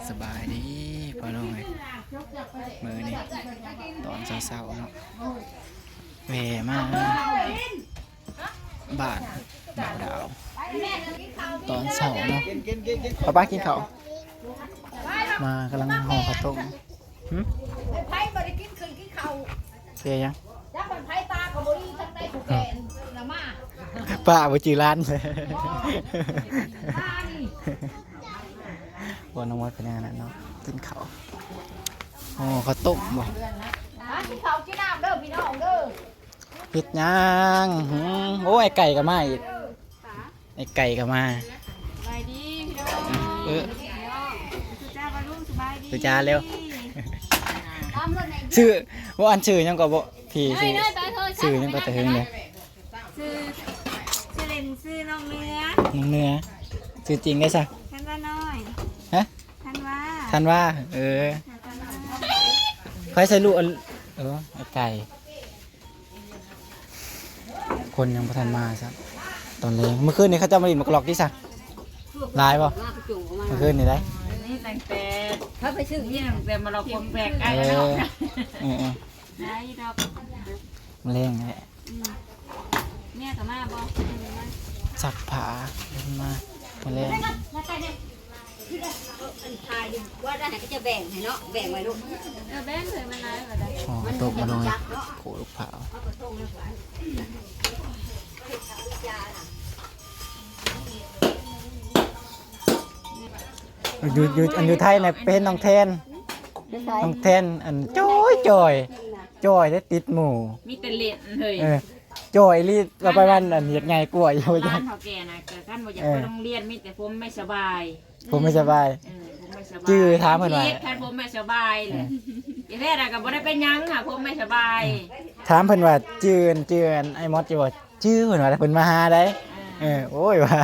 สบายดีพ่อน้องเอ้ยมื้อนี้ตอนเช้าๆเนาะแหวมาบ้านบ่าวดาวตอนเช้าเนาะป้ากินข้าวมากำลังห่อข้าวต้มไผ่บ่ได้กินคืนกินข้าว เปียยัง จักมันไผ่ตาก็บ่ดีทั้งใดผู้แก่น่ะมา ป้าบ่จือร้านเลย ตานี่ วันน้องวัดเป็นยังไงเนาะกินข้าวห่อข้าวต้มบ่ กินข้าวกินน้ำเด้อพี่น้องเด้อ เฮ็ดยังโอ้ยไอ้ไก่ก็มาอีกไอ้ไก่ก็มา สบายดีพี่น้อง สุจ้าบาลุงสบายดี สุจ้าเร็วชื่อว่าอันชื่อยังก็บ่พี่ชื่อยังก็แต่เฮงเลย ชื่อเล่นชื่อน้องเนื้อ น้องเนื้อชื่อจริงได้ซะ ท่านว่าน้อย ฮะ ท่านว่า ท่านว่าใครใส่ลูกไอ้ไก่คนยังบ่ทันมาซะตอนแรงเมื่อคืนนี้เขาจะมาดินมากรอกที่ซะลายบ่เมื่อคืนนี่ได้ นี่แต่งแต่ถ้าไปซื้อเนี่ยแต่มาเราคนแปลกไอ้ เอ เนาะ อ ได้ดอก มาแรงแหละ เมียกับมาบ่ สักผาเดินมาแรง ว่าได้ก็จะแบ่งให้เนาะแบ่งไว้ลูก แบ่งเลยมันได้ก็ได้ อ๋อตกมาลงโขลูกเผาอยู่ไทยเนี่ยเป็นน้องแทนอันจอยได้ติดหมู่ มีแต่เล่นเฮ้ย จอยรีดเราไปบ้านอันเฮ็ดไงกลัวอยู่ บ้า จั น ง เขาแก่นะเกิดกันบ่อยากไปโรงเรียนมีแต่ผมไม่สบาย ผมไม่สบาย ผมไม่สบาย จื้อถามเพิ่นว่า แค่ผมไม่สบายเลยอีแท้น่ะก็บ่ได้เป็นหยังค่ะผมไม่สบาย ถามเพิ่นว่าจื้อไอ้มอดจะบอกจื้อเพิ่นว่าเพิ่นมาหาได้โอ้ยว่า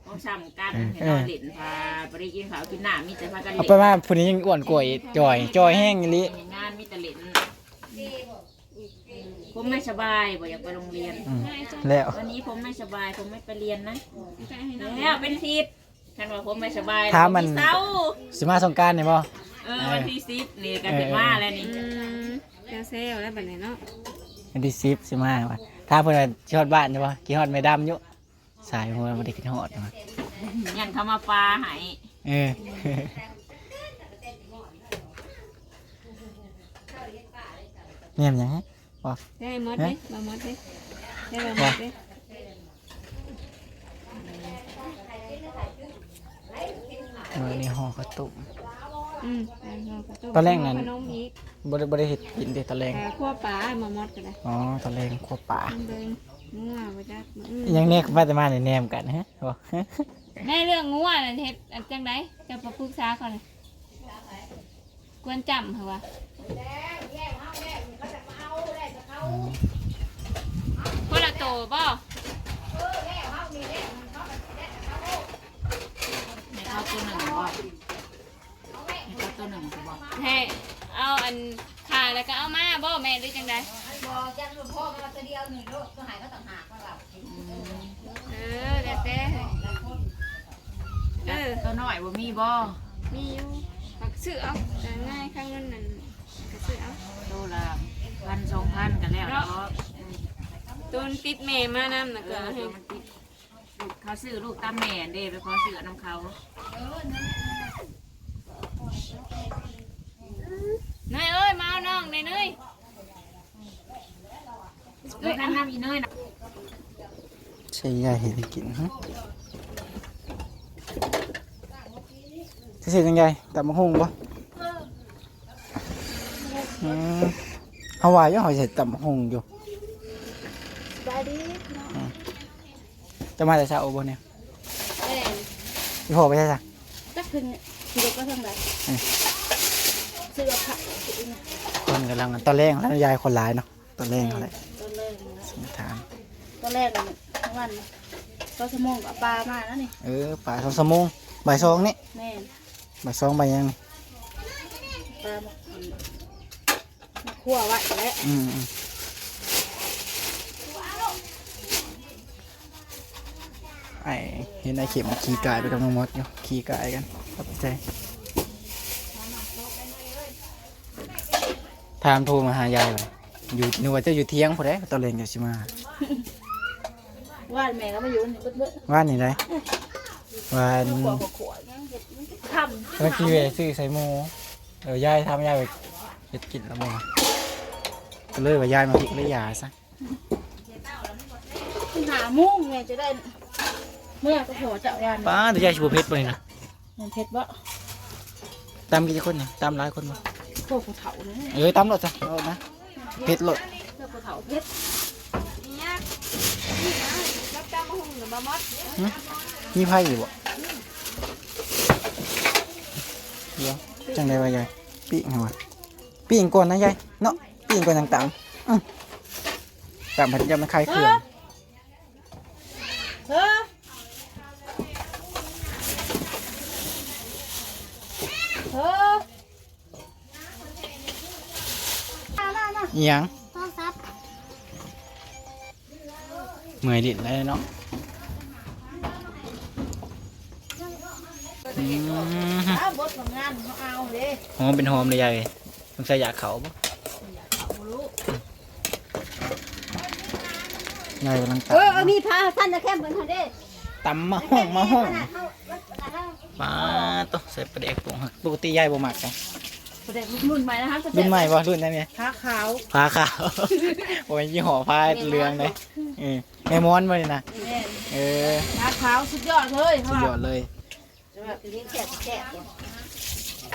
ต้องซ้ำกันเห็นเราเล่นพาบ่ได้กินข้าวกินน้ำมีแต่พากัน เอา เล่น ไปว่าผู้นี้ยังอ้วนกว่าอีกจอยแห้งอีหลี งานมีแต่เล่นผมไม่สบายบ่อยากไปโรงเรียน แล้ว วันนี้ผมไม่สบายผมไม่ไปเรียนนะแล้วเป็นทิศท่านว่าผมไม่สบาย ถามมัน เศร้า สิมาสงกรานต์นี่บ่ วันที่10นี่ก็เป็นว่าแล้วนี่ เซลแล้วแบบนี้เนาะ วันที่10สิมาว่าถ้าเพิ่นว่าสิฮอดบ้านใช่บ่กี่ฮอดแม่ดำอยู่สายหัวบ่ได้กินฮอดว่า ยันเขามาปลาใหาย เออ เนี่ยมันหยังฮะบ่ ได้หมดเด้บ่หมดเด้ได้บ่หมดเด้ มื้อนี้ห่อข้าวต้ม ขนมอีก บ่ได้เฮ็ดกินเด้ตะแลง คั่วปลาหมอมดก็ได้ อ๋อตะแลงคั่วปลา เบิ่งงัวบ่จัก ยังเนี่ยมาแต่มาในแนมกันฮะบ่ ในเรื่องงัวน่ะเฮ็ดจังได๋จะปรึกษาเขาเลยกวนจำเหรอวะคนละโตบ่ ในเขาตัวหนึ่งบ่ในเขาตัวหนึ่งบ่ ให้เอาอันขาแล้วก็เอามาบ่แม่หรือจังได๋ บ่จักลูกพ่อมาตัวเดียวนี่ลูกตัวหายก็ต่างหากว่าเรา แล้วแต่ตัวน้อยบ่มีบ่ มีอยู่ปักซื้อเอาแต่ง่ายข้างนั้นนั่นก็ซื้อเอา ตัวละ1,000-2,000กันแล้วเนาะ ต้นติดแม่มานำน่ะก็ให้ มันติดเขาซื้อลูกตามแม่เด้ไปขอซื้อน้ำเขา นายเอ้ยมาเอาน้องนายเนย นั่นน้ำอีเนยนะ ใช่ยายเห็นกินฮะสิจังไงตำมะฮุ่งบ่เฮาว่าอยู่เฮาสิตำมะฮุ่งอยู่จะมาแต่เช้าบ่เนี่ยสิพอไปใช่ซะ จักเพิ่นสิเด็กก็ทางใดซื้อผัก คนกำลังตอนแรกแล้วยายคนหลายเนาะตอนแรกอะไร ต้นเลย สิถาม ตอนแรกน่ะทั้งวันก็ชั่วโมงกับปลามาแล้วนี่ ป่า2 ชั่วโมงบ่าย2นี่ แม่น บ่าย2บ่ายยังนี่ ปลามาคั่วไว้แล้ว ไอเห็นไอเข็มขี่กายไปกับน้องมดอยู่ขี่กายกันขอบใจ ถามโทรมาหายายเลยอยู่นึกว่าเจ้าอยู่เที่ยงพอได้ตอนเล่นกับชิมา ว่านแม่ก็มาอยู่นี่เบิด ว่านนี่ได้ว่าน ขวบขวบยังเห็ดมันก็ทำ เมื่อกี้เวซื้อใส่หมูยายทำยายไปเฮ็ดกินแล้วมึงก็เลยว่ายายมาพิกเลยยาซะ หามุ้งแม่จะได้เมื่อก็โหเจ้ายาน ป้าเดี๋ยวยายชูเพชรไปนะ มันเพชรบ่ ตามกี่คนเนี่ยตามหลายคนบ่ พวกผู้เฒ่าเลย ตามรถจ้ะเอานะเพชรรถ พวกผู้เฒ่าเพชร รับจ้างมาหุงหรือมามด มีไพ่อยู่บ่เดี๋ยวจังไดวะยายปีกหัวปีกก่อนนะยายเนาะปีกก่อนต่างๆต่างพันยามันคลายเครื่อง เฮ้อเฮ้อ อีหยังเมื่อยลิ้นแล้วเนาะ ถ้าบดของงานเขาเอาเด้ หอมเป็นหอมเลยยายต้องใส่ยาเขาปะ เขารู้ ยายกำลัง มีพาท่านจะแค่เหมือนเขาเด้ ตำมาห้องมาต้องใส่ปลาแดกปรุงครับปกติยายบ่มักไง ประเด็นรุ่นใหม่นะคะ รุ่นใหม่ป่ะรุ่นนั้นไง ผ้าขาว ผ้าขาวโอ้ยยี่ห้อผ้าเหลืองเลยแม่ม้อนมาเลยนะผ้าขาวสุดยอดเลย สุดยอดเลย แบบนี้แฉะ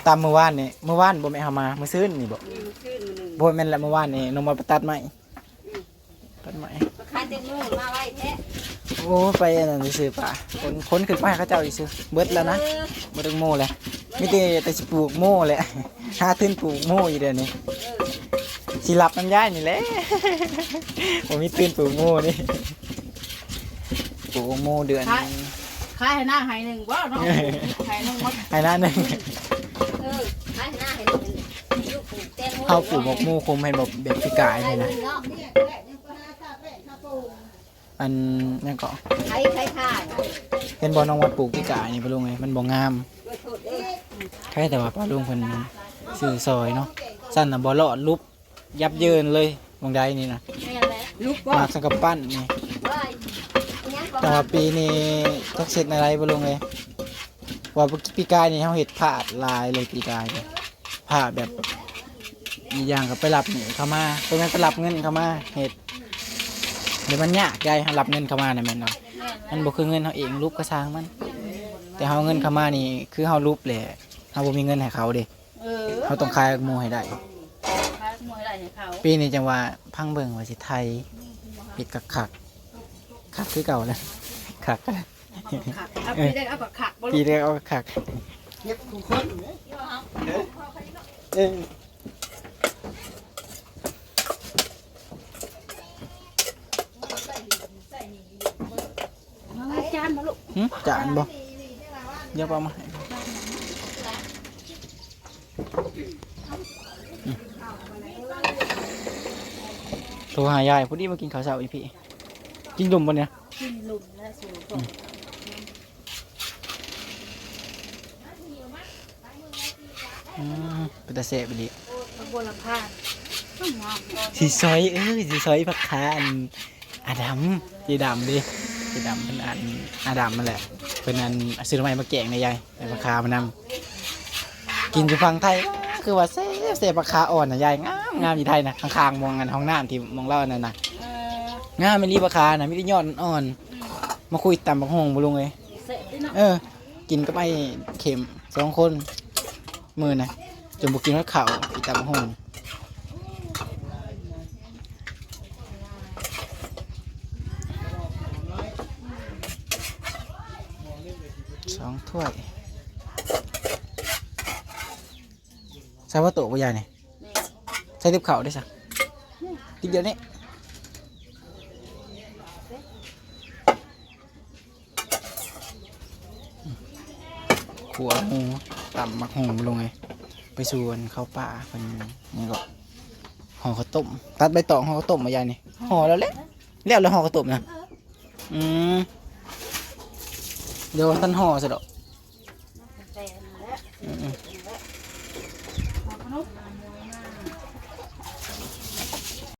ตามเมื่อวานนี่เมื่อวานบ่แม่เอามาเมื่อซื้อนี่บ่บ่แม่นละเมื่อวานนี่นมมาตัดไม้ตัดไม้ ขายเต็มมือมาไว้แท้ โอ้ไปอันนั้นซื้อป่ะคนขึ้นไปเขาเจ้าอีซื้อเบิดแล้วนะบ่ต้องโม่เลยมีแต่สิปลูกโม่แหละหาตื้นปลูกโม่อยู่เดี๋ยวนี้สิหลับน้ำย่ายนี่แหละผมมีตื้นปลูกโม่นี่ปลูกโม่เดือน ขายให้หน้าให้หนึ่งว่าเนาะขายหนึ่งมด ให้หน้าหนึ่ง ขายให้หน้าให้หนึ่งลูกปลูกแตงโม เขาปลูกหมกโม่คุมให้แบบเด็กพิการเลยนะอันนั่นก็ ขายขาด เห็นบอน้องวัดปลูกพิการนี่ปะลุงไงมันบ่งามแค่แต่ว่าป้าลุงเพิ่นซื้อซอยเนาะสั้นน่ะบ่เลาะลุบยับเยินเลยมองใดนี่นะ ลูก มากสังกับปั้นนี่แต่ว่าปีนี้จักเสร็จอะไรปะลุงเลยว่าปีกายนี่เฮาเฮ็ดผาดลายเลยปีกายนี่ผาดแบบมีอย่างก็ไปรับนี่เข้ามาตรงนั้นไปรับเงินเข้ามาเฮ็ดเดี๋ยวมันยากใจเฮารับเงินเข้ามาเนี่ยแม่นเนาะมันบ่คือเงินเฮาเองรูปกระสร้างมันแต่เฮาเงินเข้ามานี่คือเฮารูปแหละเฮาบ่มีเงินให้เขาเด้เฮาต้องขายหมู่ให้ได้ มวยได้ให้เขา ปีนี้จังว่าพังเบิ่งว่าสิไทยปิดคักคักคือเก่าแล้วคัก เอาปีได้เอากับขักบ่ ปีแรกเอาคักจานมาลูก จานบ่เดี๋ยวเอามาให้โทรหายายพอดีมากินข้าวเช้าอีพี่กินลมบ่เนี่ย กินลุมและสูง เป็นตาเสะไปดิ บนหลังคา สีซอยสีซอยผักคาอันอาดำสีดำดิสีดำเป็นอันอาดำมันแหละเป็นอันซื้อมามาแกงในยายในผักคามานำกินอยู่ฝั่งไทยคือว่าเสะผักคาอ่อนนะยายงามอยู่ไทยนะข้างๆมองกันห้องน้ำที่มองเล่านั่นนะงามไม่รีผักคานะไม่ได้ยอดอ่อนมาคุยตำบักฮงบุลุงเลยกินก็ไปเข็ม2 คนมือนะจนบุกินข้าวกินตำบักฮง2 ถ้วยใส่ว่าโตะก็ใหญ่เนี่ยใส่ติบเข่าได้สักติบเดียวนี้ขัวหมูตำมักหงลงไงไปชวนเข้าป่าเป็นนี่ก็ห่อข้าวต้มตัดใบตองห่อข้าวต้มมาใหญ่นี่ห่อแล้วเละแล้วห่อข้าวต้มนะเดี๋ยวท่านห่อซะดอก